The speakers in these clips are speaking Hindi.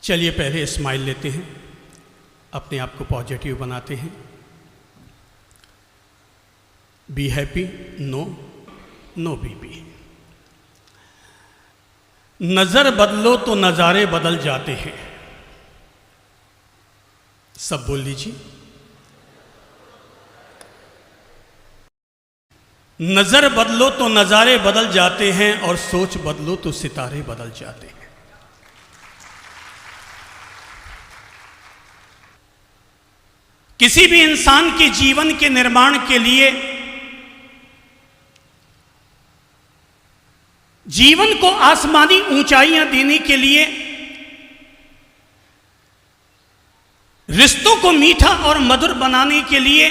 चलिए पहले स्माइल लेते हैं, अपने आप को पॉजिटिव बनाते हैं। Be happy, no BP. नजर बदलो तो नजारे बदल जाते हैं। सब बोल लीजिए। नजर बदलो तो नजारे बदल जाते हैं और सोच बदलो तो सितारे बदल जाते हैं। किसी भी इंसान के जीवन के निर्माण के लिए जीवन को आसमानी ऊंचाइयां देने के लिए, रिश्तों को मीठा और मधुर बनाने के लिए,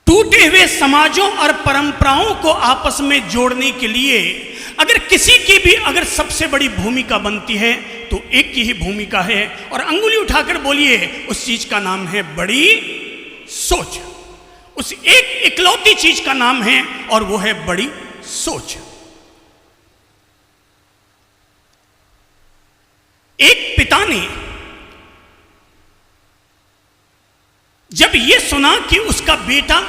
टूटे हुए समाजों और परंपराओं को आपस में जोड़ने के लिए अगर किसी की भी अगर सबसे बड़ी भूमिका बनती है तो एक की ही भूमिका है, और अंगुली उठाकर बोलिए, उस चीज का नाम है बड़ी सोच। उस एक इकलौती चीज का नाम है और वो है बड़ी सोच। एक पिता ने जब यह सुना कि उसका बेटा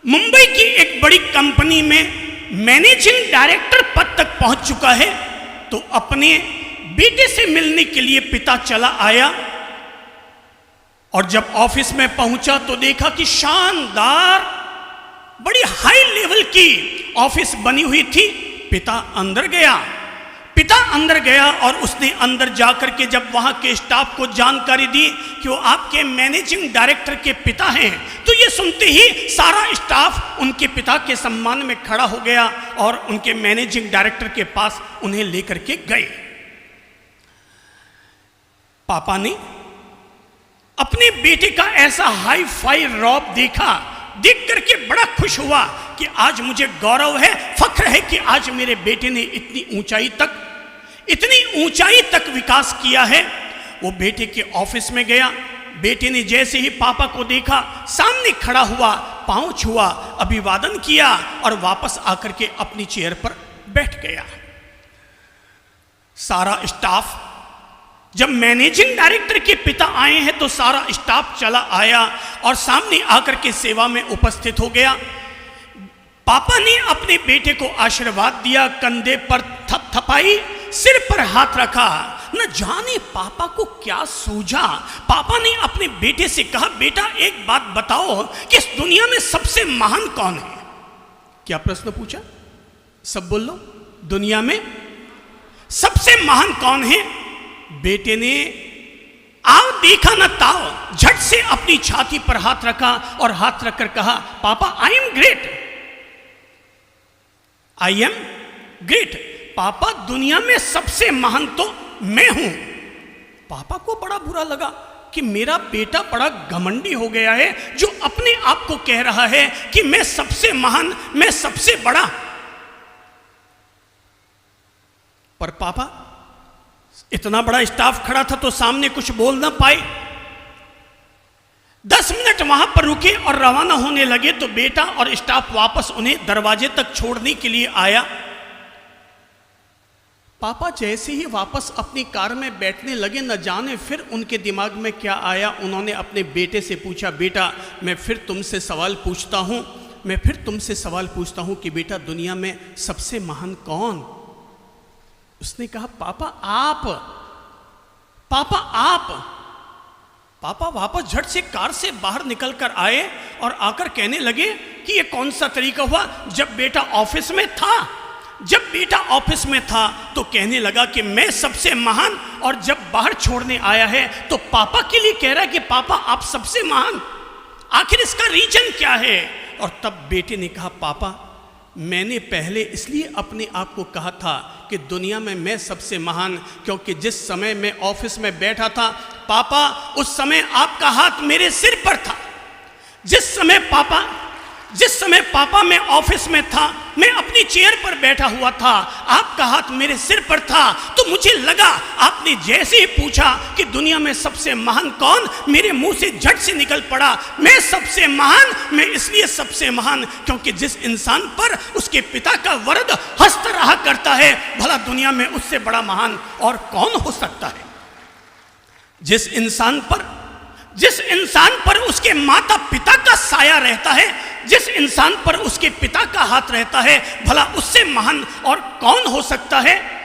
मुंबई की एक बड़ी कंपनी में मैनेजिंग डायरेक्टर पद तक पहुंच चुका है, तो अपने बेटे से मिलने के लिए पिता चला आया। और जब ऑफिस में पहुंचा तो देखा कि शानदार बड़ी हाई लेवल की ऑफिस बनी हुई थी। पिता अंदर गया और उसने अंदर जाकर के जब वहां के स्टाफ को जानकारी दी कि वो आपके मैनेजिंग डायरेक्टर के पिता हैं, तो ये सुनते ही सारा स्टाफ उनके पिता के सम्मान में खड़ा हो गया और उनके मैनेजिंग डायरेक्टर के पास उन्हें लेकर के गए। पापा ने अपने बेटे का ऐसा हाई फाई रौब देखा, देख करके बड़ा खुश हुआ कि आज मुझे गौरव है, फख्र है कि आज मेरे बेटे ने इतनी ऊंचाई तक विकास किया है। वो बेटे के ऑफिस में गया। बेटे ने जैसे ही पापा को देखा, सामने खड़ा हुआ, पांव छुआ, अभिवादन किया और वापस आकर के अपनी चेयर पर बैठ गया। सारा स्टाफ, जब मैनेजिंग डायरेक्टर के पिता आए हैं तो सारा स्टाफ चला आया और सामने आकर के सेवा में उपस्थित हो गया। पापा ने अपने बेटे को आशीर्वाद दिया, कंधे पर थपथपाई, सिर पर हाथ रखा। न जाने पापा को क्या सूझा। पापा ने अपने बेटे से कहा, बेटा एक बात बताओ कि इस दुनिया में सबसे महान कौन है? क्या प्रश्न पूछा? सब बोल लो। दुनिया में सबसे महान कौन है? बेटे ने आओ देखा न ताओ, झट से अपनी छाती पर हाथ रखा और हाथ रखकर कहा, पापा आई एम ग्रेट। पापा दुनिया में सबसे महान तो मैं हूं। पापा को बड़ा बुरा लगा कि मेरा बेटा बड़ा घमंडी हो गया है, जो अपने आप को कह रहा है कि मैं सबसे महान, मैं सबसे बड़ा। पर पापा, इतना बड़ा स्टाफ खड़ा था तो सामने कुछ बोल ना पाए। 10 मिनट वहां पर रुके और रवाना होने लगे तो बेटा और स्टाफ वापस उन्हें दरवाजे तक छोड़ने के लिए आया। पापा जैसे ही वापस अपनी कार में बैठने लगे, न जाने फिर उनके दिमाग में क्या आया। उन्होंने अपने बेटे से पूछा, बेटा मैं फिर तुमसे सवाल पूछता हूं कि बेटा दुनिया में सबसे महान कौन? उसने कहा, पापा आप। पापा वापस झट से कार से बाहर निकल कर आए और आकर कहने लगे कि ये कौन सा तरीका हुआ। जब बेटा ऑफिस में था तो कहने लगा कि मैं सबसे महान, और जब बाहर छोड़ने आया है तो पापा के लिए कह रहा है कि पापा आप सबसे महान। आखिर इसका रीजन क्या है? और तब बेटे ने कहा, पापा मैंने पहले इसलिए अपने आप को कहा था कि दुनिया में मैं सबसे महान, क्योंकि जिस समय मैं ऑफिस में बैठा था पापा, उस समय आपका हाथ मेरे सिर पर था। जिस समय पापा मैं ऑफिस में था, मैं अपनी चेयर पर बैठा हुआ था, आपका हाथ मेरे सिर पर था। तो मुझे लगा आपने जैसे ही पूछा कि दुनिया में सबसे सबसे महान कौन, मेरे मुंह से झट से निकल पड़ा, मैं सबसे महान। मैं इसलिए सबसे महान क्योंकि जिस इंसान पर उसके पिता का वरद हस्त रहा करता है, भला दुनिया में उससे बड़ा महान और कौन हो सकता है। जिस इंसान पर उसके माता पिता का साया रहता है, जिस इंसान पर उसके पिता का हाथ रहता है, भला उससे महान और कौन हो सकता है।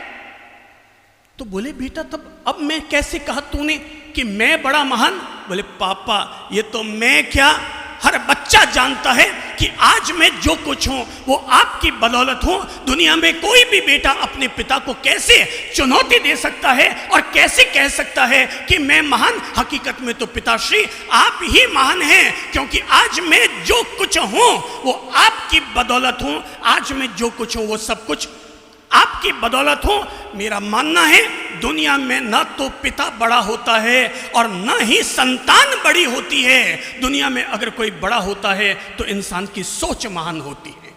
तो बोले बेटा तब अब मैं कैसे कहा तूने कि मैं बड़ा महान। बोले पापा ये तो मैं क्या, हर बच्चा जानता है कि आज मैं जो कुछ हूं वो आपकी बदौलत हूं। दुनिया में कोई भी बेटा अपने पिता को कैसे चुनौती दे सकता है और कैसे कह सकता है कि मैं महान। हकीकत में तो पिताश्री आप ही महान हैं, क्योंकि आज मैं जो कुछ हूं वो आपकी बदौलत हूं। आज मैं जो कुछ हूं वो सब कुछ आपकी बदौलत हो। मेरा मानना है दुनिया में ना तो पिता बड़ा होता है और ना ही संतान बड़ी होती है। दुनिया में अगर कोई बड़ा होता है तो इंसान की सोच महान होती है।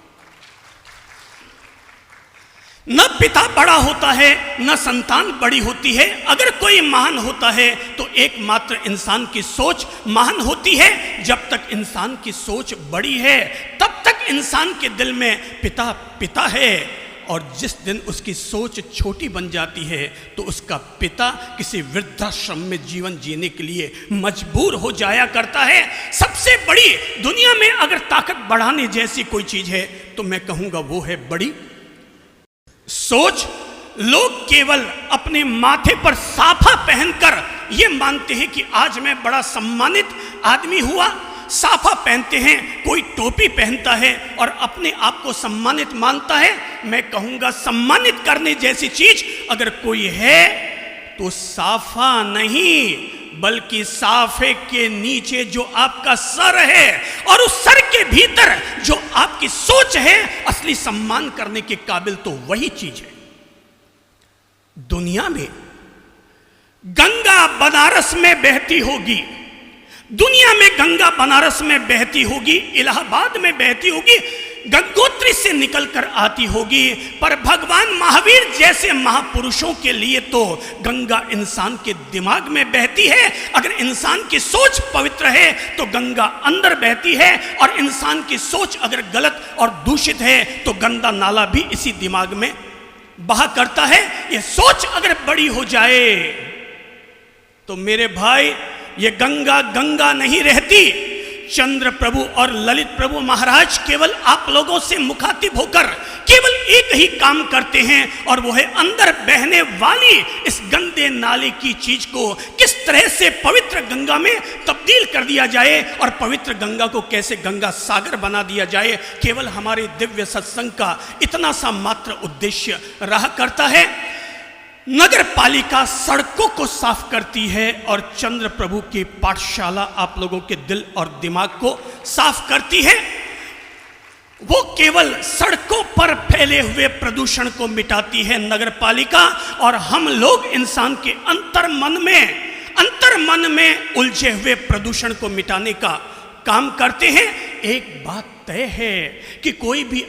न पिता बड़ा होता है न संतान बड़ी होती है। अगर कोई महान होता है तो एकमात्र इंसान की सोच महान होती है। जब तक इंसान की सोच बड़ी है तब तक इंसान के दिल में पिता पिता है, और जिस दिन उसकी सोच छोटी बन जाती है तो उसका पिता किसी वृद्धाश्रम में जीवन जीने के लिए मजबूर हो जाया करता है। सबसे बड़ी दुनिया में अगर ताकत बढ़ाने जैसी कोई चीज है तो मैं कहूंगा वो है बड़ी सोच। लोग केवल अपने माथे पर साफा पहनकर ये मानते हैं कि आज मैं बड़ा सम्मानित आदमी हुआ। साफा पहनते हैं, कोई टोपी पहनता है और अपने आप को सम्मानित मानता है। मैं कहूंगा सम्मानित करने जैसी चीज अगर कोई है तो साफा नहीं, बल्कि साफे के नीचे जो आपका सर है और उस सर के भीतर जो आपकी सोच है, असली सम्मान करने के काबिल तो वही चीज है। दुनिया में गंगा बनारस में बहती होगी, दुनिया में गंगा बनारस में बहती होगी, इलाहाबाद में बहती होगी, गंगोत्री से निकलकर आती होगी, पर भगवान महावीर जैसे महापुरुषों के लिए तो गंगा इंसान के दिमाग में बहती है। अगर इंसान की सोच पवित्र है तो गंगा अंदर बहती है, और इंसान की सोच अगर गलत और दूषित है तो गंदा नाला भी इसी दिमाग में बहा करता है। ये सोच अगर बड़ी हो जाए तो मेरे भाई ये गंगा गंगा नहीं रहती। चंद्र प्रभु और ललित प्रभु महाराज केवल आप लोगों से मुखातिब होकर केवल एक ही काम करते हैं, और वो है अंदर बहने वाली इस गंदे नाले की चीज को किस तरह से पवित्र गंगा में तब्दील कर दिया जाए और पवित्र गंगा को कैसे गंगा सागर बना दिया जाए। केवल हमारे दिव्य सत्संग का इतना सा मात्र उद्देश्य रहा करता है। नगर पालिका सड़कों को साफ करती है और चंद्र प्रभु की पाठशाला आप लोगों के दिल और दिमाग को साफ करती है। वो केवल सड़कों पर फैले हुए प्रदूषण को मिटाती है नगर पालिका, और हम लोग इंसान के अंतर्मन में उलझे हुए प्रदूषण को मिटाने का काम करते हैं। एक बात तय है कि कोई भी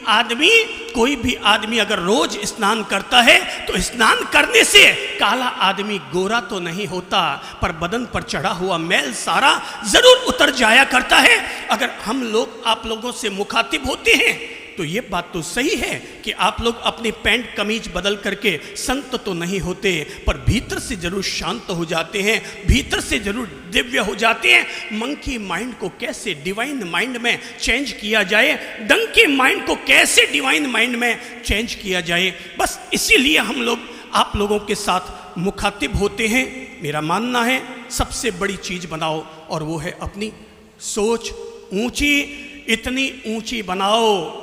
आदमी अगर रोज स्नान करता है तो स्नान करने से काला आदमी गोरा तो नहीं होता, पर बदन पर चढ़ा हुआ मैल सारा जरूर उतर जाया करता है। अगर हम लोग आप लोगों से मुखातिब होते हैं तो ये बात तो सही है कि आप लोग अपनी पैंट कमीज बदल करके संत तो नहीं होते, पर भीतर से जरूर शांत हो जाते हैं, भीतर से जरूर दिव्य हो जाते हैं। मंकी माइंड को कैसे डिवाइन माइंड में चेंज किया जाए, डंकी माइंड को कैसे डिवाइन माइंड में चेंज किया जाए, बस इसीलिए हम लोग आप लोगों के साथ मुखातिब होते हैं। मेरा मानना है सबसे बड़ी चीज बनाओ और वो है अपनी सोच ऊंची, इतनी ऊंची बनाओ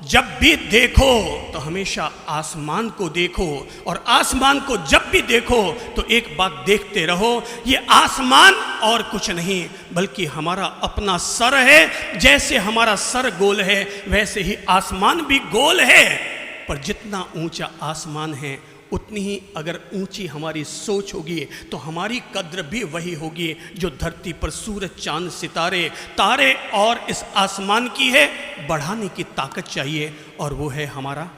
जब भी देखो तो हमेशा आसमान को देखो, और आसमान को जब भी देखो तो एक बात देखते रहो, ये आसमान और कुछ नहीं बल्कि हमारा अपना सर है। जैसे हमारा सर गोल है वैसे ही आसमान भी गोल है, पर जितना ऊंचा आसमान है उतनी ही अगर ऊंची हमारी सोच होगी तो हमारी कद्र भी वही होगी जो धरती पर सूरज चांद सितारे तारे और इस आसमान की है। बढ़ाने की ताकत चाहिए और वो है हमारा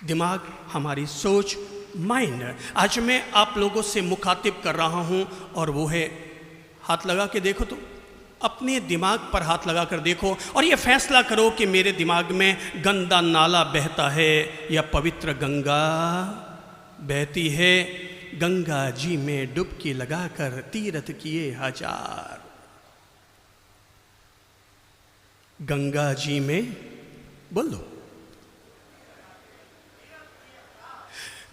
दिमाग, हमारी सोच, माइंड। आज मैं आप लोगों से मुखातिब कर रहा हूं और वो है, हाथ लगा के देखो तो, अपने दिमाग पर हाथ लगा कर देखो और ये फैसला करो कि मेरे दिमाग में गंदा नाला बहता है या पवित्र गंगा बहती है। गंगा जी में डुबकी लगाकर तीर्थ किए हजार। गंगा जी में बोलो,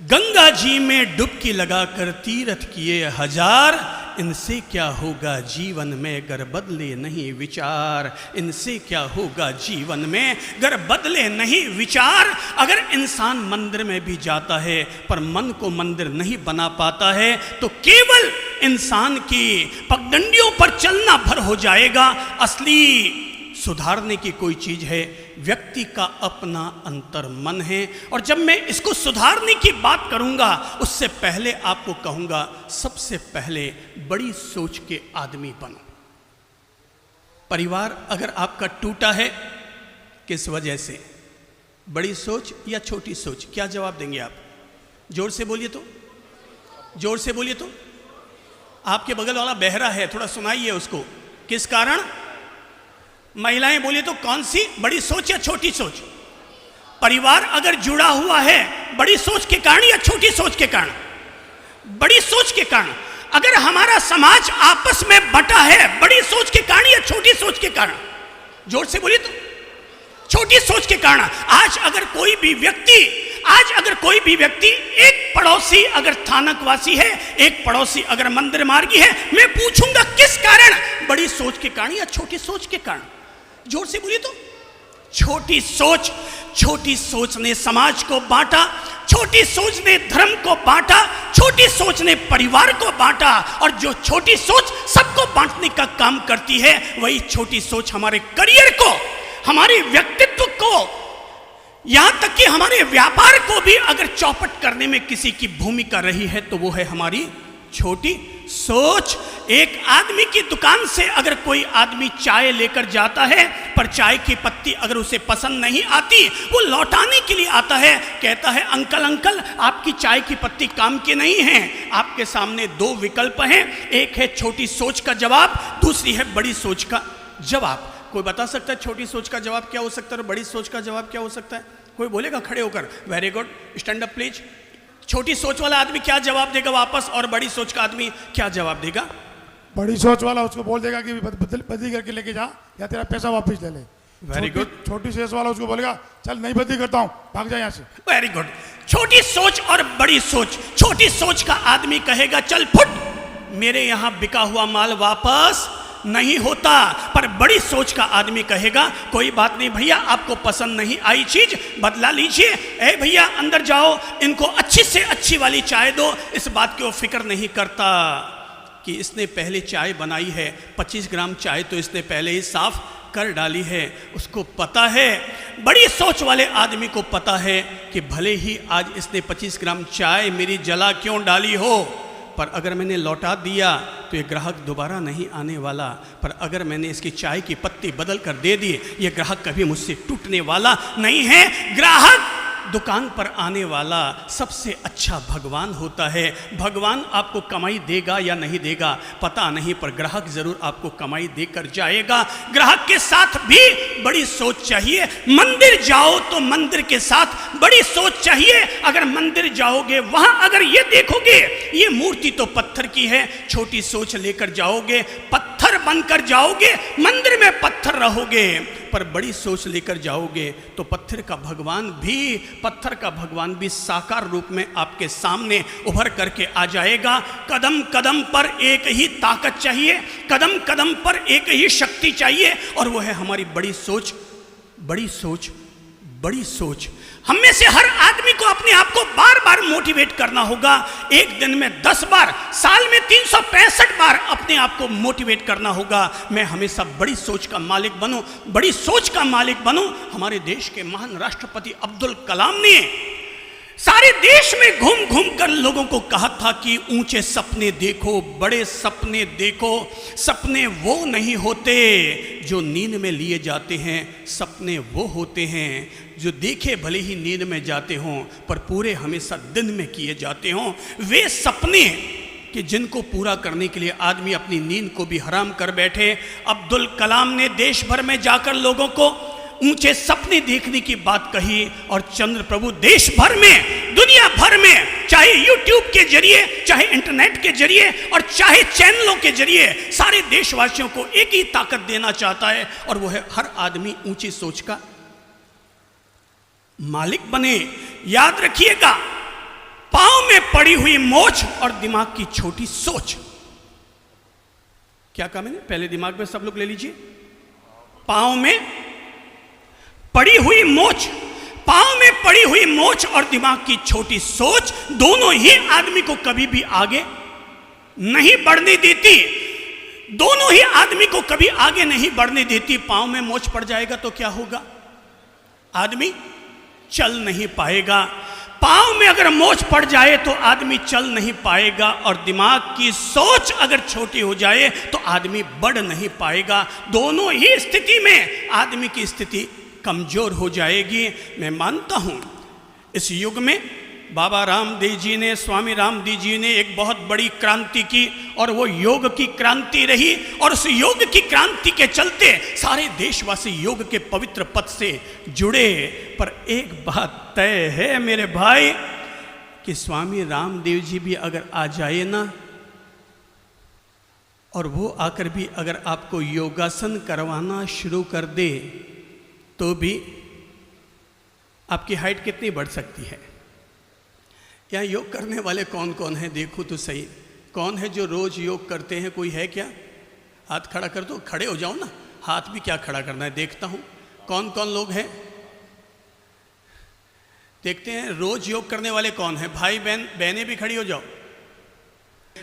गंगा जी में डुबकी लगाकर तीर्थ किए हजार। इनसे क्या होगा जीवन में गर बदले नहीं विचार। इनसे क्या होगा जीवन में गर बदले नहीं विचार। अगर इंसान मंदिर में भी जाता है पर मन को मंदिर नहीं बना पाता है तो केवल इंसान की पगडंडियों पर चलना भर हो जाएगा। असली सुधारने की कोई चीज है व्यक्ति का अपना अंतर मन है। और जब मैं इसको सुधारने की बात करूंगा उससे पहले आपको कहूंगा, सबसे पहले बड़ी सोच के आदमी बनो। परिवार अगर आपका टूटा है किस वजह से, बड़ी सोच या छोटी सोच? क्या जवाब देंगे आप? जोर से बोलिए तो, जोर से बोलिए तो। आपके बगल वाला बहरा है, थोड़ा सुनाइए उसको। किस कारण? महिलाएं बोलिए तो, कौन सी, बड़ी सोच या छोटी सोच? परिवार अगर जुड़ा हुआ है बड़ी सोच के कारण या छोटी सोच के कारण? बड़ी सोच के कारण। अगर हमारा समाज आपस में बटा है बड़ी सोच के कारण या छोटी सोच के कारण? जोर से बोलिए तो। छोटी सोच के कारण। आज अगर कोई भी व्यक्ति, एक पड़ोसी अगर थानकवासी है, एक पड़ोसी अगर मंदिर मार्गी है, मैं पूछूंगा किस कारण? बड़ी सोच के कारण या छोटी सोच के कारण? जोर से बोलिए तो। छोटी सोच ने समाज को बांटा, छोटी सोच ने धर्म को बांटा, छोटी सोच ने परिवार को बांटा। और जो छोटी सोच सबको बांटने का काम करती है वही छोटी सोच हमारे करियर को, हमारे व्यक्तित्व को, यहां तक कि हमारे व्यापार को भी अगर चौपट करने में किसी की भूमिका रही है तो वो है हमारी छोटी सोच। एक आदमी की दुकान से अगर कोई आदमी चाय लेकर जाता है पर चाय की पत्ती अगर उसे पसंद नहीं आती, वो लौटाने के लिए आता है, कहता है अंकल आपकी चाय की पत्ती काम की नहीं है। आपके सामने दो विकल्प हैं, एक है छोटी सोच का जवाब, दूसरी है बड़ी सोच का जवाब। कोई बता सकता है छोटी सोच का जवाब क्या हो सकता है और बड़ी सोच का जवाब क्या हो सकता है? कोई बोलेगा खड़े होकर? Very good, stand up please. छोटी सोच वाला आदमी क्या जवाब देगा वापस और बड़ी सोच का आदमी क्या जवाब देगा? बड़ी सोच वाला उसको बोल देगा कि बदली करके लेके जा या तेरा पैसा वापस ले ले। Very good. छोटी सोच वाला उसको बोलेगा चल नहीं बदली करता हूँ, भाग जा यहाँ से। Very good. छोटी सोच और बड़ी सोच। छोटी सोच का आदमी कहेगा चल फुट, मेरे यहाँ बिका हुआ माल वापस नहीं होता। पर बड़ी सोच का आदमी कहेगा कोई बात नहीं भैया, आपको पसंद नहीं आई चीज बदला लीजिए। ए भैया अंदर जाओ, इनको अच्छी से अच्छी वाली चाय दो। इस बात की वो फिक्र नहीं करता कि इसने पहले चाय बनाई है, 25 ग्राम चाय तो इसने पहले ही साफ कर डाली है। उसको पता है, बड़ी सोच वाले आदमी को पता है कि भले ही आज इसने 25 ग्राम चाय मेरी जला क्यों डाली हो, पर अगर मैंने लौटा दिया तो ये ग्राहक दोबारा नहीं आने वाला। पर अगर मैंने इसकी चाय की पत्ती बदल कर दे दी, ये ग्राहक कभी मुझसे टूटने वाला नहीं है। ग्राहक दुकान पर आने वाला सबसे अच्छा भगवान होता है। भगवान आपको कमाई देगा या नहीं देगा पता नहीं, पर ग्राहक जरूर आपको कमाई देकर जाएगा। ग्राहक के साथ भी बड़ी सोच चाहिए। मंदिर जाओ तो मंदिर के साथ बड़ी सोच चाहिए। अगर मंदिर जाओगे वहां अगर ये देखोगे ये मूर्ति तो पत्थर की है, छोटी सोच लेकर जाओगे पत्थर बनकर जाओगे, मंदिर में पत्थर रहोगे। पर बड़ी सोच लेकर जाओगे तो पत्थर का भगवान भी साकार रूप में आपके सामने उभर करके आ जाएगा। कदम कदम पर एक ही ताकत चाहिए, कदम कदम पर एक ही शक्ति चाहिए, और वो है हमारी बड़ी सोच। बड़ी सोच, बड़ी सोच। हम में से हर आदमी को अपने आप को बार बार मोटिवेट करना होगा। एक दिन में 10 बार, साल में 365 बार अपने आप को मोटिवेट करना होगा। मैं हमेशा बड़ी सोच का मालिक बनूं, बड़ी सोच का मालिक बनूं। हमारे देश के महान राष्ट्रपति अब्दुल कलाम ने सारे देश में घूम घूम कर लोगों को कहा था कि ऊंचे सपने देखो, बड़े सपने देखो। सपने वो नहीं होते जो नींद में लिए जाते हैं, सपने वो होते हैं जो देखे भले ही नींद में जाते हों पर पूरे हमेशा दिन में किए जाते हों। वे सपने कि जिनको पूरा करने के लिए आदमी अपनी नींद को भी हराम कर बैठे। अब्दुल कलाम ने देश भर में जाकर लोगों को ऊंचे सपने देखने की बात कही और चंद्र प्रभु देश भर में, दुनिया भर में, चाहे यूट्यूब के जरिए, चाहे इंटरनेट के जरिए और चाहे चैनलों के जरिए सारे देशवासियों को एक ही ताकत देना चाहता है और वो है हर आदमी ऊंची सोच का मालिक बने। याद रखिएगा, पांव में पड़ी हुई मोच और दिमाग की छोटी सोच। क्या कहा मैंने? पहले दिमाग में सब लोग ले लीजिए। पांव में पड़ी हुई मोच, पांव में पड़ी हुई मोच और दिमाग की छोटी सोच दोनों ही आदमी को कभी भी आगे नहीं बढ़ने देती। दोनों ही आदमी को कभी आगे नहीं बढ़ने देती। पांव में मोच पड़ जाएगा तो क्या होगा? आदमी चल नहीं पाएगा। पांव में अगर मोच पड़ जाए तो आदमी चल नहीं पाएगा और दिमाग की सोच अगर छोटी हो जाए तो आदमी बढ़ नहीं पाएगा। दोनों ही स्थिति में आदमी की स्थिति कमजोर हो जाएगी। मैं मानता हूं इस युग में बाबा रामदेव जी ने, स्वामी रामदेव जी ने एक बहुत बड़ी क्रांति की और वो योग की क्रांति रही और उस योग की क्रांति के चलते सारे देशवासी योग के पवित्र पथ से जुड़े। पर एक बात तय है मेरे भाई कि स्वामी रामदेव जी भी अगर आ जाए ना और वो आकर भी अगर आपको योगासन करवाना शुरू कर दे तो भी आपकी हाइट कितनी बढ़ सकती है? यहाँ योग करने वाले कौन कौन हैं देखो तो सही। कौन है जो रोज योग करते हैं? कोई है क्या? हाथ खड़ा कर दो। खड़े हो जाओ ना, हाथ भी क्या खड़ा करना है, देखता हूँ कौन कौन लोग हैं। देखते हैं रोज योग करने वाले कौन है। भाई बहन, बहनें भी खड़ी हो जाओ।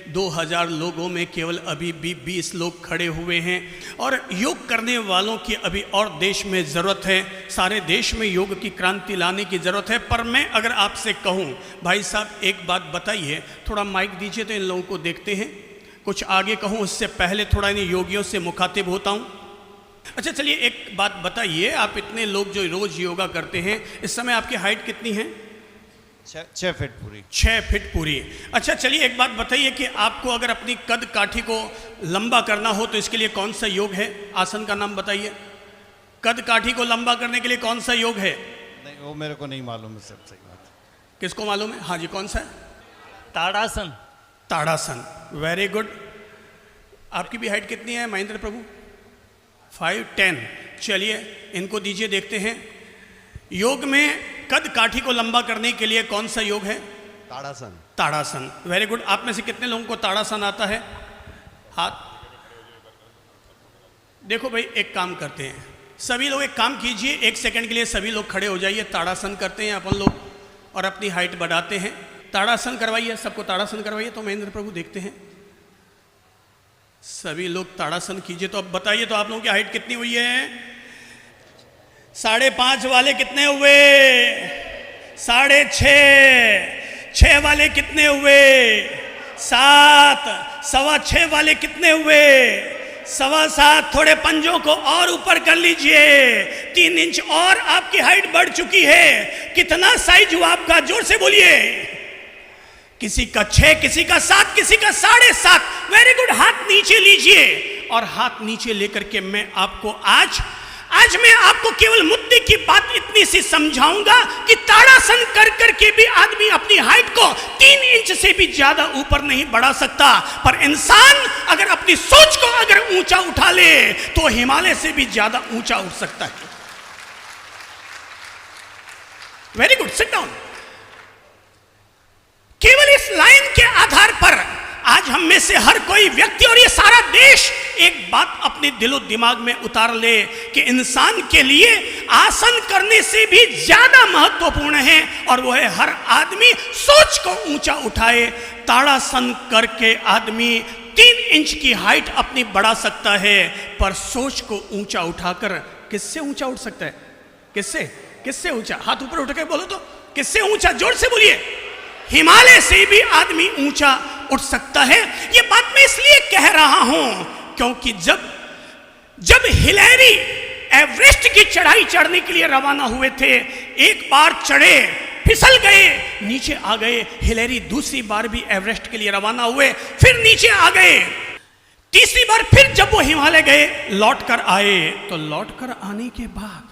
2000 लोगों में केवल अभी भी 20 लोग खड़े हुए हैं और योग करने वालों की अभी और देश में ज़रूरत है। सारे देश में योग की क्रांति लाने की ज़रूरत है। पर मैं अगर आपसे कहूं, भाई साहब एक बात बताइए, थोड़ा माइक दीजिए तो इन लोगों को देखते हैं। कुछ आगे कहूं उससे पहले थोड़ा इन योगियों से मुखातिब होता हूं। अच्छा चलिए एक बात बताइए, आप इतने लोग जो रोज़ योगा करते हैं, इस समय आपकी हाइट कितनी है? 6 फीट पूरी। 6 फीट पूरी। अच्छा चलिए एक बात बताइए कि आपको अगर अपनी कद काठी को लंबा करना हो तो इसके लिए कौन सा योग है? आसन का नाम बताइए। कद काठी को लंबा करने के लिए कौन सा योग है? नहीं, वो मेरे को नहीं मालूम है। सब सही बात। किसको मालूम है? हाँ जी, कौन सा है? ताड़ासन। ताड़ासन, वेरी गुड। आपकी भी हाइट कितनी है महेंद्र प्रभु? 5'10". चलिए इनको दीजिए, देखते हैं। योग में कद काठी को लंबा करने के लिए कौन सा योग है? ताड़ासन। ताड़ासन, वेरी गुड। आप में से कितने लोगों को ताड़ासन आता है? हाथ देखो भाई, एक काम करते हैं सभी लोग, एक काम कीजिए, 1 सेकंड के लिए सभी लोग खड़े हो जाइए। ताड़ासन करते हैं अपन लोग और अपनी हाइट बढ़ाते हैं। ताड़ासन करवाइए, सबको ताड़ासन करवाइए। तो महेंद्र प्रभु देखते हैं, सभी लोग ताड़ासन कीजिए। तो अब बताइए तो आप लोगों की हाइट कितनी हुई है? 5.5 वाले कितने हुए? 6.5। 6 वाले कितने हुए? 7। 6.25 वाले कितने हुए? 7.25। थोड़े पंजों को और ऊपर कर लीजिए। 3 इंच और आपकी हाइट बढ़ चुकी है। कितना साइज हुआ आपका? जोर से बोलिए। किसी का 6, किसी का 7, किसी का 7.5। Very good. हाथ नीचे लीजिए और हाथ नीचे लेकर के मैं आपको आज मैं आपको केवल मुद्दे की बात इतनी सी समझाऊंगा कि ताड़ासन कर करके भी आदमी अपनी हाइट को 3 इंच से भी ज्यादा ऊपर नहीं बढ़ा सकता। पर इंसान अगर अपनी सोच को अगर ऊंचा उठा ले तो हिमालय से भी ज्यादा ऊंचा उठ सकता है। Very good, sit down. केवल इस लाइन के आधार पर आज हम में से हर कोई व्यक्ति और ये सारा देश एक बात अपने दिलो दिमाग में उतार ले कि इंसान के लिए आसन करने से भी ज्यादा महत्वपूर्ण है और वो है हर आदमी सोच को ऊंचा उठाए। ताड़ासन करके आदमी 3 इंच की हाइट अपनी बढ़ा सकता है, पर सोच को ऊंचा उठाकर किससे ऊंचा उठ सकता है? किससे ऊंचा? हाथ ऊपर उठ के बोलो तो किससे ऊंचा? जोर से बोलिए। हिमालय से भी आदमी ऊंचा उठ सकता है। ये बात मैं इसलिए कह रहा हूं क्योंकि जब हिलेरी एवरेस्ट की चढ़ाई चढ़ने के लिए रवाना हुए थे, एक बार चढ़े, फिसल गए, नीचे आ गए। हिलेरी दूसरी बार भी एवरेस्ट के लिए रवाना हुए, फिर नीचे आ गए। तीसरी बार फिर जब वो हिमालय गए, लौट कर आए, तो लौट कर आने के बाद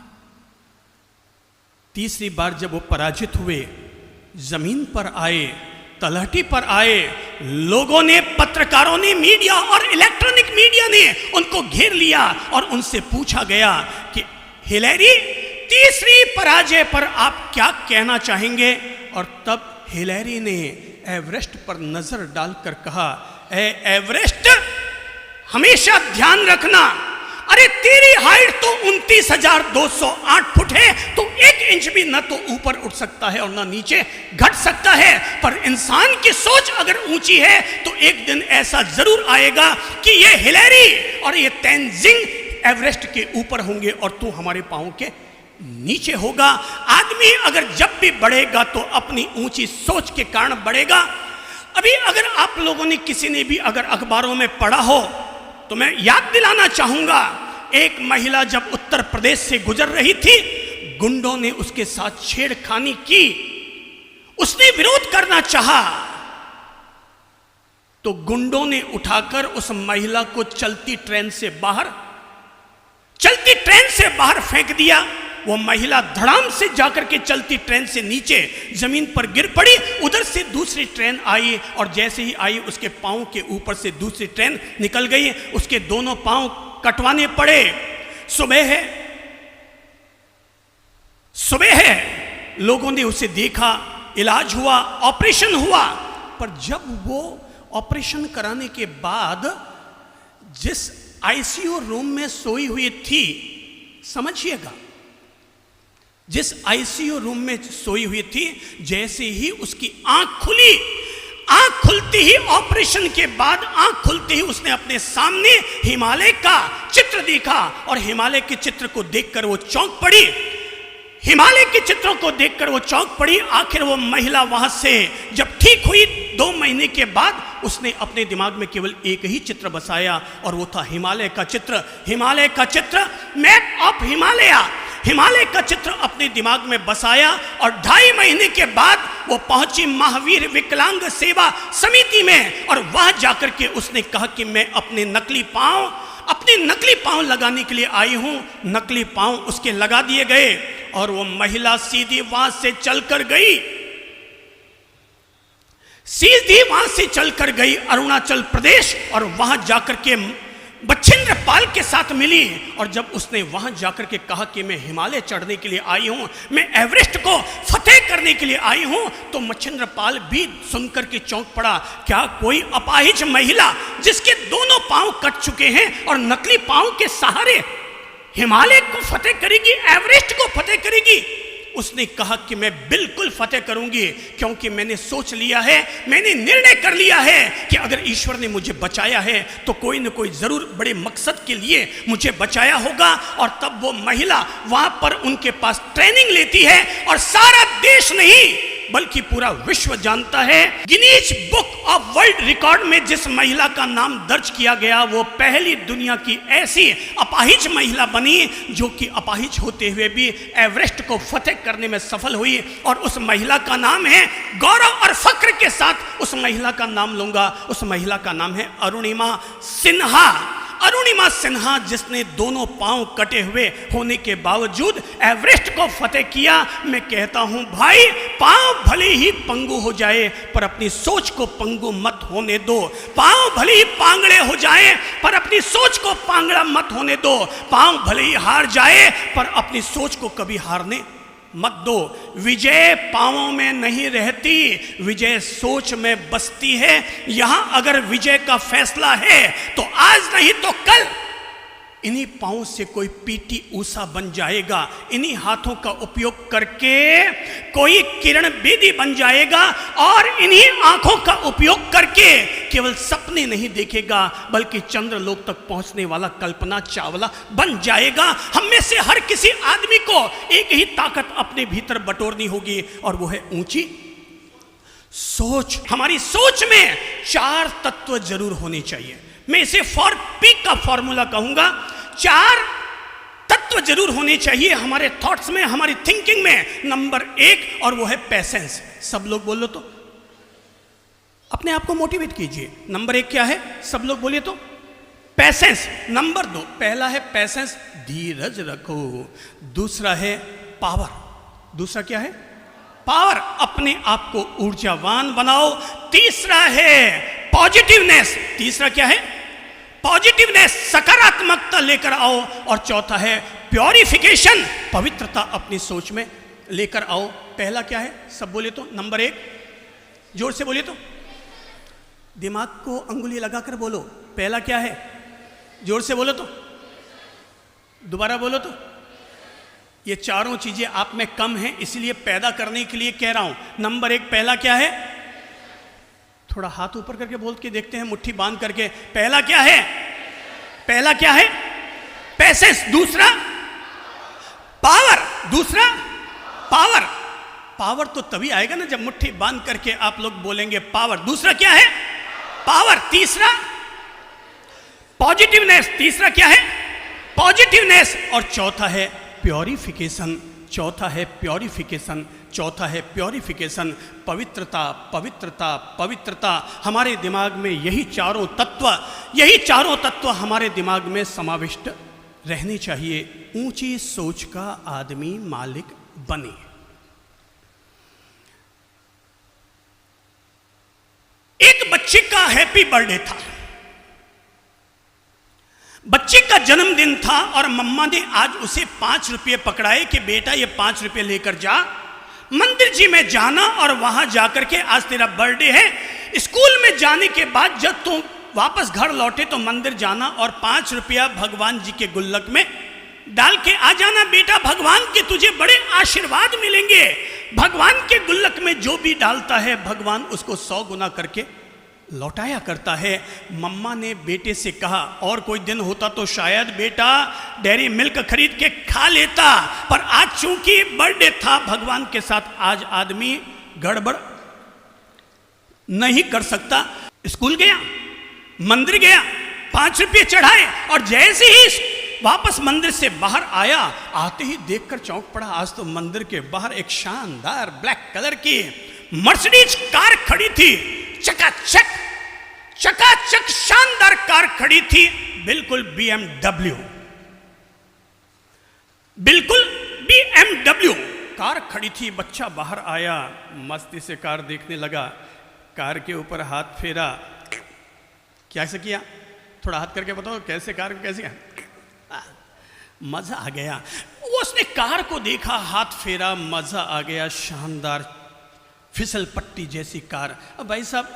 तीसरी बार जब वो पराजित हुए, जमीन पर आए, तलहटी पर आए, लोगों ने, पत्रकारों ने, मीडिया और इलेक्ट्रॉनिक मीडिया ने उनको घेर लिया और उनसे पूछा गया कि हिलेरी, तीसरी पराजय पर आप क्या कहना चाहेंगे? और तब हिलेरी ने एवरेस्ट पर नजर डालकर कहा, एवरेस्ट, हमेशा ध्यान रखना, अरे तेरी हाइट तो 29,208 फुट है, तो 1 इंच भी न तो ऊपर उठ सकता है और न नीचे घट सकता है। पर इंसान की सोच अगर ऊंची है तो एक दिन ऐसा जरूर आएगा कि ये हिलेरी और ये तेंजिंग एवरेस्ट के ऊपर होंगे और तू हमारे पांव के नीचे होगा। आदमी अगर जब भी बढ़ेगा तो अपनी ऊंची सोच के कारण बढ़ेगा। अभी अगर आप लोगों ने, किसी ने भी अगर अखबारों में पढ़ा हो तो मैं याद दिलाना चाहूंगा, एक महिला जब उत्तर प्रदेश से गुजर रही थी, गुंडों ने उसके साथ छेड़खानी की। उसने विरोध करना चाहा तो गुंडों ने उठाकर उस महिला को चलती ट्रेन से बाहर फेंक दिया। वो महिला धड़ाम से जाकर के चलती ट्रेन से नीचे जमीन पर गिर पड़ी। उधर से दूसरी ट्रेन आई और जैसे ही आई उसके पांव के ऊपर से दूसरी ट्रेन निकल गई, उसके दोनों पांव कटवाने पड़े। सुबह है, लोगों ने उसे देखा, इलाज हुआ, ऑपरेशन हुआ। पर जब वो ऑपरेशन कराने के बाद जिस आईसीयू रूम में सोई हुई थी, समझिएगा, जिस आईसीयू रूम में सोई हुई थी, जैसे ही उसकी आंख खुली, आंख खुलती ही, ऑपरेशन के बाद आंख खुलती ही उसने अपने सामने हिमालय का चित्र देखा और हिमालय के चित्र को देखकर वो चौंक पड़ी। हिमालय के चित्रों को देखकर वो चौंक पड़ी। आखिर वो महिला वहां से जब ठीक हुई 2 महीने के बाद, उसने अपने दिमाग में केवल एक ही चित्र बसाया और वो था हिमालय का चित्र। हिमालय का चित्र, मैप ऑफ हिमालय का चित्र अपने दिमाग में बसाया और 2.5 महीने के बाद वो पहुंची महावीर विकलांग सेवा समिति में और वहां जाकर के उसने कहा कि मैं अपने नकली पांव लगाने के लिए आई हूं। नकली पांव उसके लगा दिए गए और वो महिला सीधी वहां से चलकर गई अरुणाचल प्रदेश और वहां जाकर के मच्छिंद्र पाल के साथ मिली। और जब उसने वहां जाकर के कहा कि मैं हिमालय चढ़ने के लिए आई हूं, मैं एवरेस्ट को फतेह करने के लिए आई हूं, तो मच्छिंद्र पाल भी सुनकर के चौंक पड़ा। क्या कोई अपाहिज महिला जिसके दोनों पांव कट चुके हैं और नकली पांव के सहारे हिमालय को फतेह करेगी, एवरेस्ट को फतेह करेगी? उसने कहा कि मैं बिल्कुल फतेह करूंगी, क्योंकि मैंने सोच लिया है, मैंने निर्णय कर लिया है कि अगर ईश्वर ने मुझे बचाया है तो कोई न कोई जरूर बड़े मकसद के लिए मुझे बचाया होगा। और तब वो महिला वहां पर उनके पास ट्रेनिंग लेती है और सारा देश नहीं बल्कि पूरा विश्व जानता है। Guinness book of world record में जिस महिला का नाम दर्ज किया गया, वो पहली दुनिया की ऐसी अपाहिज महिला बनी जो कि अपाहिज होते हुए भी एवरेस्ट को फतेह करने में सफल हुई। और उस महिला का नाम है, गौरव और फक्र के साथ उस महिला का नाम लूंगा, उस महिला का नाम है अरुणिमा सिन्हा। अरुणिमा सिन्हा, जिसने दोनों पांव कटे हुए होने के बावजूद एवरेस्ट को फतेह किया। मैं कहता हूं भाई, पांव भले ही पंगु हो जाए पर अपनी सोच को पंगु मत होने दो। पांव भले ही पांगड़े हो जाए पर अपनी सोच को पांगड़ा मत होने दो। पांव भले ही हार जाए पर अपनी सोच को कभी हारने मत दो। विजय पांवों में नहीं रहती, विजय सोच में बसती है। यहां अगर विजय का फैसला है तो आज नहीं तो कल इन्हीं पाँव से कोई पीटी ऊषा बन जाएगा, इन्हीं हाथों का उपयोग करके कोई किरण बेदी बन जाएगा, और इन्हीं आंखों का उपयोग करके केवल सपने नहीं देखेगा बल्कि चंद्रलोक तक पहुंचने वाला कल्पना चावला बन जाएगा। हम में से हर किसी आदमी को एक ही ताकत अपने भीतर बटोरनी होगी, और वो है ऊंची सोच। हमारी सोच में 4 तत्व जरूर होने चाहिए। मैं इसे 4P का फॉर्मूला कहूंगा। 4 तत्व जरूर होने चाहिए हमारे थॉट्स में, हमारी थिंकिंग में। नंबर 1, और वो है पेशेंस। सब लोग बोलो तो, अपने आप को मोटिवेट कीजिए। नंबर 1 क्या है? सब लोग बोलिए तो, पेशेंस। नंबर 2, पहला है पेशेंस, धीरज रखो। दूसरा है पावर। दूसरा क्या है? पावर, अपने आप को ऊर्जावान बनाओ। तीसरा है पॉजिटिवनेस। तीसरा क्या है? पॉजिटिवनेस, सकारात्मकता लेकर आओ। और चौथा है प्योरिफिकेशन, पवित्रता अपनी सोच में लेकर आओ। पहला क्या है? सब बोले तो, नंबर 1, जोर से बोलिए तो, दिमाग को अंगुली लगाकर बोलो। पहला क्या है? जोर से बोलो तो, दोबारा बोलो तो। ये चारों चीजें आप में कम हैं, इसलिए पैदा करने के लिए कह रहा हूं। नंबर 1 पहला क्या है? थोड़ा हाथ ऊपर करके बोल के देखते हैं, मुट्ठी बांध करके। पहला क्या है? पहला क्या है? पेशेंस। दूसरा पावर। दूसरा पावर। पावर तो तभी आएगा ना जब मुट्ठी बांध करके आप लोग बोलेंगे पावर। दूसरा क्या है? पावर। तीसरा पॉजिटिवनेस। तीसरा क्या है? पॉजिटिवनेस। और चौथा है प्योरिफिकेशन। चौथा है प्योरिफिकेशन। चौथा है प्योरिफिकेशन, पवित्रता, पवित्रता, पवित्रता। हमारे दिमाग में यही चारों तत्व हमारे दिमाग में समाविष्ट रहने चाहिए। ऊंची सोच का आदमी मालिक बने। एक बच्चे का हैप्पी बर्थडे था, बच्चे का जन्मदिन था, और मम्मा ने आज उसे 5 रुपये पकड़ाए कि बेटा ये 5 रुपये लेकर जा, मंदिर जी में जाना और वहां जाकर के आज तेरा बर्थडे है। स्कूल में जाने के बाद जब तुम वापस घर लौटे तो मंदिर जाना और 5 रुपया भगवान जी के गुल्लक में डाल के आ जाना। बेटा भगवान के तुझे बड़े आशीर्वाद मिलेंगे। भगवान के गुल्लक में जो भी डालता है भगवान उसको 100 गुना करके लौटाया करता है। मम्मा ने बेटे से कहा, और कोई दिन होता तो शायद बेटा डेयरी मिल्क खरीद के खा लेता, पर आज चूंकि बर्थडे था भगवान के साथ, आज आदमी गड़बड़ नहीं कर सकता। स्कूल गया, मंदिर गया, 5 रुपये चढ़ाए, और जैसे ही वापस मंदिर से बाहर आया, आते ही देखकर चौंक पड़ा। आज तो मंदिर के बाहर एक शानदार ब्लैक कलर की मर्सिडीज कार खड़ी थी। चकाचक शानदार कार खड़ी थी, बिल्कुल BMW, बिल्कुल BMW कार खड़ी थी। बच्चा बाहर आया, मस्ती से कार देखने लगा, कार के ऊपर हाथ फेरा। कैसे किया? थोड़ा हाथ करके बताओ कैसे, कार को कैसे? मजा आ गया। वो उसने कार को देखा, हाथ फेरा, मजा आ गया। शानदार फिसल पट्टी जैसी कार। अब भाई साहब,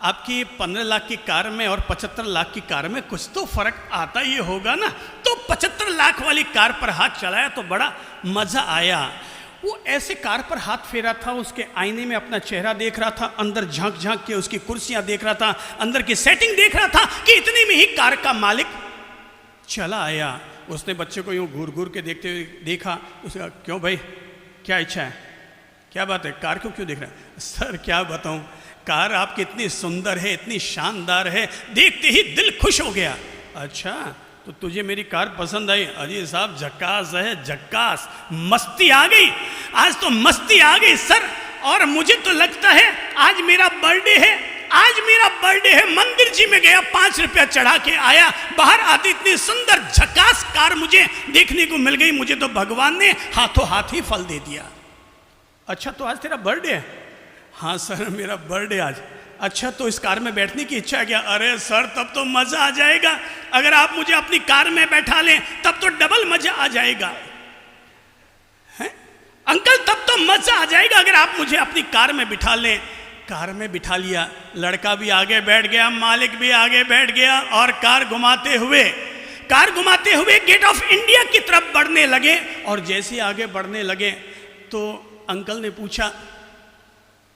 आपकी 15 लाख की कार में और 75 लाख की कार में कुछ तो फर्क आता ही होगा ना। तो 75 लाख वाली कार पर हाथ चलाया तो बड़ा मजा आया। वो ऐसे कार पर हाथ फेरा था, उसके आईने में अपना चेहरा देख रहा था, अंदर झांक झांक के उसकी कुर्सियां देख रहा था, अंदर की सेटिंग देख रहा था कि इतने में ही कार का मालिक चला आया। उसने बच्चे को यूं घूर घूर के देखते हुए देखा। उसका, क्यों भाई, क्या इच्छा है, क्या बात है, कार को क्यों देख रहा है? सर क्या बताऊं, कार आपकी इतनी सुंदर है, इतनी शानदार है, देखते ही दिल खुश हो गया। अच्छा, तो तुझे मेरी कार पसंद आई? अजी साहब झक्कास है, झक्कास, मस्ती आ गई, आज तो मस्ती आ गई सर। और मुझे तो लगता है आज मेरा बर्थडे है, आज मेरा बर्थडे है। मंदिर जी में गया, 5 रुपया चढ़ा के आया, बाहर आती इतनी सुंदर झक्कास कार मुझे देखने को मिल गई। मुझे तो भगवान ने हाथों हाथ ही फल दे दिया। अच्छा, तो आज तेरा बर्थडे है? हाँ सर, मेरा बर्थडे आज। अच्छा, तो इस कार में बैठने की इच्छा है क्या? अरे सर, तब तो मजा आ जाएगा। अगर आप मुझे अपनी कार में बैठा लें तब तो डबल मजा आ जाएगा। हैं अंकल, तब तो मजा आ जाएगा अगर आप मुझे अपनी कार में बिठा लें। कार में बिठा लिया, लड़का भी आगे बैठ गया, मालिक भी आगे बैठ गया, और कार घुमाते हुए कार घुमाते हुए गेट ऑफ इंडिया की तरफ बढ़ने लगे। और जैसे आगे बढ़ने लगे तो अंकल ने पूछा,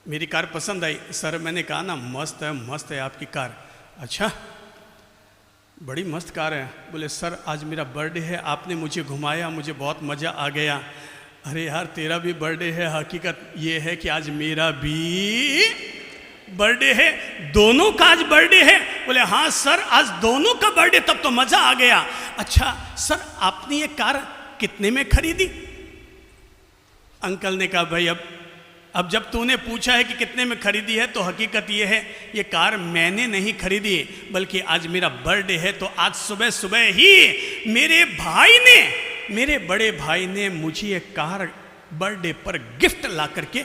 मेरी कार पसंद आई? सर मैंने कहा ना मस्त है आपकी कार। अच्छा बड़ी मस्त कार है। बोले सर आज मेरा बर्थडे है, आपने मुझे घुमाया, मुझे बहुत मज़ा आ गया। अरे यार तेरा भी बर्थडे है, हकीकत ये है कि आज मेरा भी बर्थडे है, दोनों का आज बर्थडे है। बोले हाँ सर आज दोनों का बर्थडे, तब तो मज़ा आ गया। अच्छा सर आपने ये कार कितने में खरीदी? अंकल ने कहा भाई अब जब तूने पूछा है कि कितने में खरीदी है तो हकीकत ये है ये कार मैंने नहीं खरीदी, बल्कि आज मेरा बर्थडे है। तो आज सुबह सुबह ही मेरे बड़े भाई ने मुझे ये कार बर्थडे पर गिफ्ट ला करके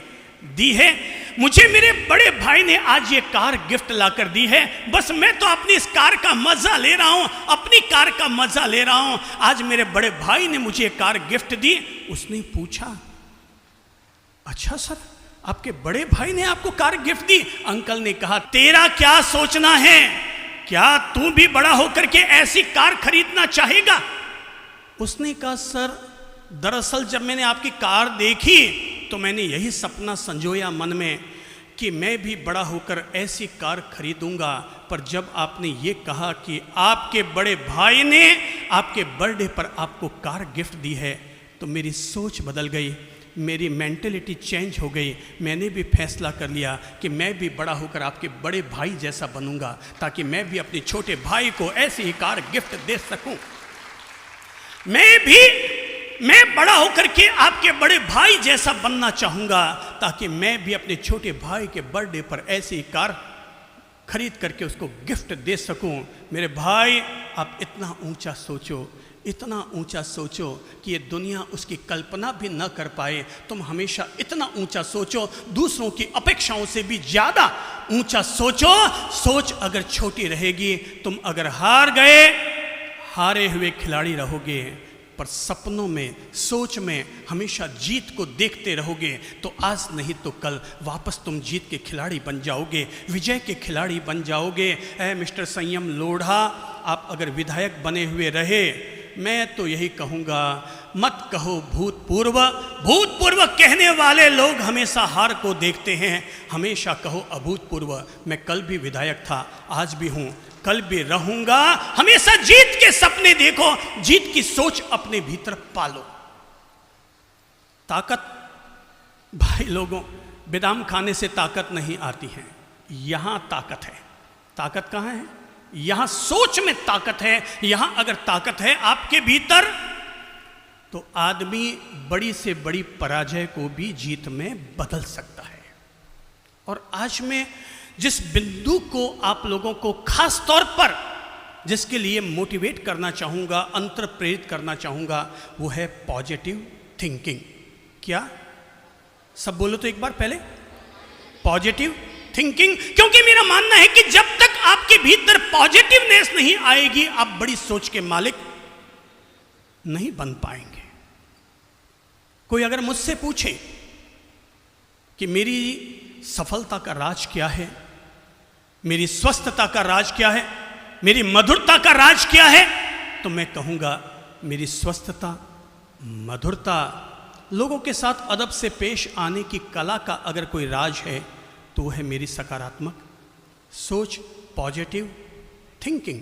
दी है। मुझे मेरे बड़े भाई ने आज ये कार गिफ्ट ला कर दी है। बस मैं तो अपनी इस कार का मजा ले रहा हूं, अपनी कार का मजा ले रहा हूं। आज मेरे बड़े भाई ने मुझे ये कार गिफ्ट दी। उसने पूछा अच्छा सर आपके बड़े भाई ने आपको कार गिफ्ट दी? अंकल ने कहा तेरा क्या सोचना है, क्या तू भी बड़ा होकर के ऐसी कार खरीदना चाहेगा? उसने कहा सर दरअसल जब मैंने आपकी कार देखी तो मैंने यही सपना संजोया मन में कि मैं भी बड़ा होकर ऐसी कार खरीदूंगा। पर जब आपने ये कहा कि आपके बड़े भाई ने आपके बर्थडे पर आपको कार गिफ्ट दी है तो मेरी सोच बदल गई, मेरी मेंटलिटी चेंज हो गई। मैंने भी फैसला कर लिया कि मैं भी बड़ा होकर आपके बड़े भाई जैसा बनूंगा, ताकि मैं भी अपने छोटे भाई को ऐसी ही कार गिफ्ट दे सकूं। मैं बड़ा होकर के आपके बड़े भाई जैसा बनना चाहूंगा, ताकि मैं भी अपने छोटे भाई के बर्थडे पर ऐसी ही कार खरीद करके उसको गिफ्ट दे सकूं। मेरे भाई आप इतना ऊंचा सोचो, इतना ऊंचा सोचो कि ये दुनिया उसकी कल्पना भी न कर पाए। तुम हमेशा इतना ऊंचा सोचो, दूसरों की अपेक्षाओं से भी ज़्यादा ऊंचा सोचो। सोच अगर छोटी रहेगी, तुम अगर हार गए हारे हुए खिलाड़ी रहोगे, पर सपनों में सोच में हमेशा जीत को देखते रहोगे तो आज नहीं तो कल वापस तुम जीत के खिलाड़ी बन जाओगे, विजय के खिलाड़ी बन जाओगे। ऐ मिस्टर संयम लोढ़ा, आप अगर विधायक बने हुए रहे, मैं तो यही कहूँगा मत कहो भूतपूर्व। भूतपूर्व कहने वाले लोग हमेशा हार को देखते हैं, हमेशा कहो अभूतपूर्व। मैं कल भी विधायक था, आज भी हूँ, कल भी रहूंगा। हमेशा जीत के सपने देखो, जीत की सोच अपने भीतर पालो। ताकत भाई लोगों, बादाम खाने से ताकत नहीं आती है, यहां ताकत है। ताकत कहां है? यहां सोच में ताकत है। यहां अगर ताकत है आपके भीतर तो आदमी बड़ी से बड़ी पराजय को भी जीत में बदल सकता है। और आज मैं जिस बिंदु को आप लोगों को खास तौर पर जिसके लिए मोटिवेट करना चाहूँगा, अंतर प्रेरित करना चाहूँगा, वो है पॉजिटिव थिंकिंग। क्या सब बोलो तो एक बार पहले, पॉजिटिव थिंकिंग। क्योंकि मेरा मानना है कि जब तक आपके भीतर पॉजिटिवनेस नहीं आएगी, आप बड़ी सोच के मालिक नहीं बन पाएंगे। कोई अगर मुझसे पूछे कि मेरी सफलता का राज क्या है, मेरी स्वस्थता का राज क्या है, मेरी मधुरता का राज क्या है, तो मैं कहूँगा मेरी स्वस्थता, मधुरता, लोगों के साथ अदब से पेश आने की कला का अगर कोई राज है तो वह है मेरी सकारात्मक सोच, पॉजिटिव थिंकिंग।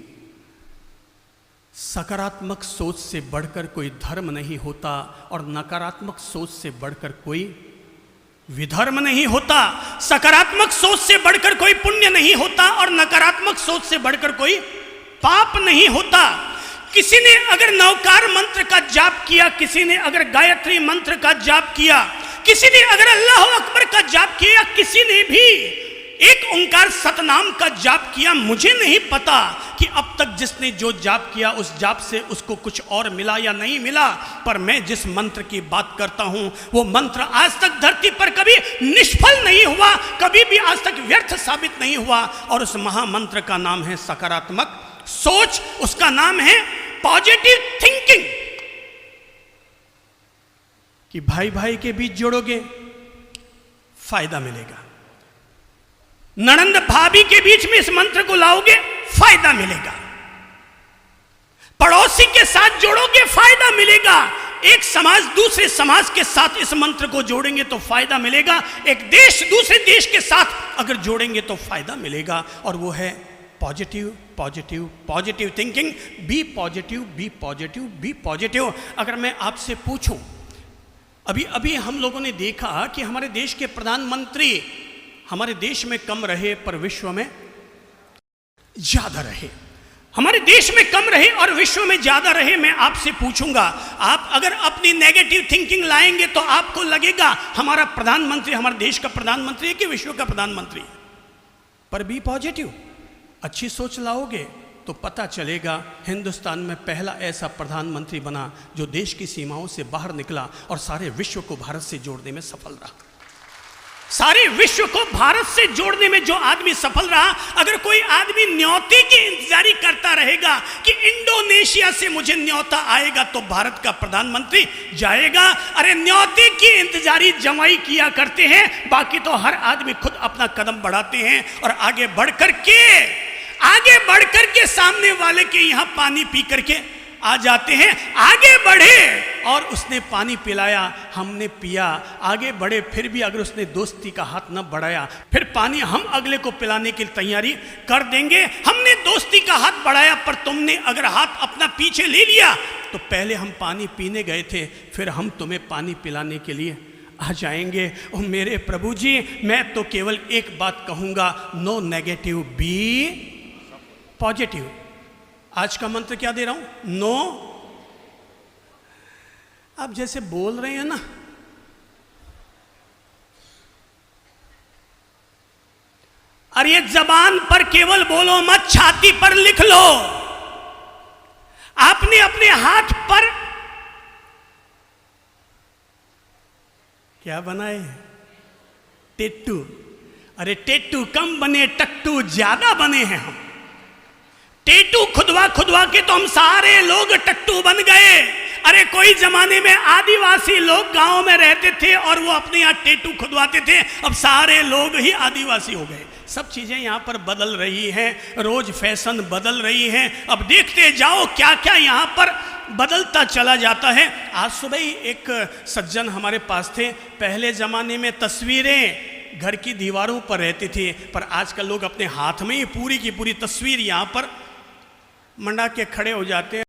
सकारात्मक सोच से बढ़कर कोई धर्म नहीं होता और नकारात्मक सोच से बढ़कर कोई विधर्म नहीं होता। सकारात्मक सोच से बढ़कर कोई पुण्य नहीं होता और नकारात्मक सोच से बढ़कर कोई पाप नहीं होता। किसी ने अगर नवकार मंत्र का जाप किया, किसी ने अगर गायत्री मंत्र का जाप किया, किसी ने अगर अल्लाह अकबर का जाप किया, किसी ने भी एक ओंकार सतनाम का जाप किया, मुझे नहीं पता कि अब तक जिसने जो जाप किया उस जाप से उसको कुछ और मिला या नहीं मिला, पर मैं जिस मंत्र की बात करता हूं वो मंत्र आज तक धरती पर कभी निष्फल नहीं हुआ, कभी भी आज तक व्यर्थ साबित नहीं हुआ। और उस महामंत्र का नाम है सकारात्मक सोच, उसका नाम है पॉजिटिव थिंकिंग। कि भाई भाई के बीच जोड़ोगे फायदा मिलेगा, ननंद भाभी के बीच में इस मंत्र को लाओगे फायदा मिलेगा, पड़ोसी के साथ जोड़ोगे फायदा मिलेगा, एक समाज दूसरे समाज के साथ इस मंत्र को जोड़ेंगे तो फायदा मिलेगा, एक देश दूसरे देश के साथ अगर जोड़ेंगे तो फायदा मिलेगा। और वो है positive positive positive thinking. Be positive be positive be positive. अगर मैं आपसे पूछूं, अभी अभी हम लोगों ने देखा कि हमारे देश के प्रधानमंत्री हमारे देश में कम रहे पर विश्व में ज्यादा रहे, हमारे देश में कम रहे और विश्व में ज्यादा रहे। मैं आपसे पूछूंगा, आप अगर अपनी नेगेटिव थिंकिंग लाएंगे तो आपको लगेगा हमारा प्रधानमंत्री हमारे देश का प्रधानमंत्री है कि विश्व का प्रधानमंत्री है। पर बी पॉजिटिव, अच्छी सोच लाओगे तो पता चलेगा हिंदुस्तान में पहला ऐसा प्रधानमंत्री बना जो देश की सीमाओं से बाहर निकला और सारे विश्व को भारत से जोड़ने में सफल रहा। सारे विश्व को भारत से जोड़ने में जो आदमी सफल रहा। अगर कोई आदमी न्योते की इंतजारी करता रहेगा कि इंडोनेशिया से मुझे न्योता आएगा तो भारत का प्रधानमंत्री जाएगा, अरे न्योते की इंतजारी जमाई किया करते हैं, बाकी तो हर आदमी खुद अपना कदम बढ़ाते हैं और आगे बढ़ करके सामने वाले के यहां पानी पी करके आ जाते हैं। आगे बढ़े और उसने पानी पिलाया, हमने पिया, आगे बढ़े, फिर भी अगर उसने दोस्ती का हाथ न बढ़ाया फिर पानी हम अगले को पिलाने की तैयारी कर देंगे। हमने दोस्ती का हाथ बढ़ाया पर तुमने अगर हाथ अपना पीछे ले लिया तो पहले हम पानी पीने गए थे, फिर हम तुम्हें पानी पिलाने के लिए आ जाएंगे। ओ मेरे प्रभु जी, मैं तो केवल एक बात कहूंगा, नो नेगेटिव बी पॉजिटिव। आज का मंत्र क्या दे रहा हूं? नो। आप जैसे बोल रहे हैं ना, अरे ये जबान पर केवल बोलो मत, छाती पर लिख लो। आपने अपने हाथ पर क्या बनाए? टेटू। अरे टेटू कम बने, टट्टू ज्यादा बने हैं हम। टेटू खुदवा के तो हम सारे लोग टट्टू बन गए। अरे कोई जमाने में आदिवासी लोग गांव में रहते थे और वो अपने यहाँ टेटू खुदवाते थे, अब सारे लोग ही आदिवासी हो गए। सब चीजें यहाँ पर बदल रही हैं, रोज फैशन बदल रही हैं। अब देखते जाओ क्या क्या यहाँ पर बदलता चला जाता है। आज सुबह ही एक सज्जन हमारे पास थे, पहले जमाने में तस्वीरें घर की दीवारों पर रहती थी, पर आजकल लोग अपने हाथ में ही पूरी की पूरी तस्वीर यहाँ पर मंडा के खड़े हो जाते हैं।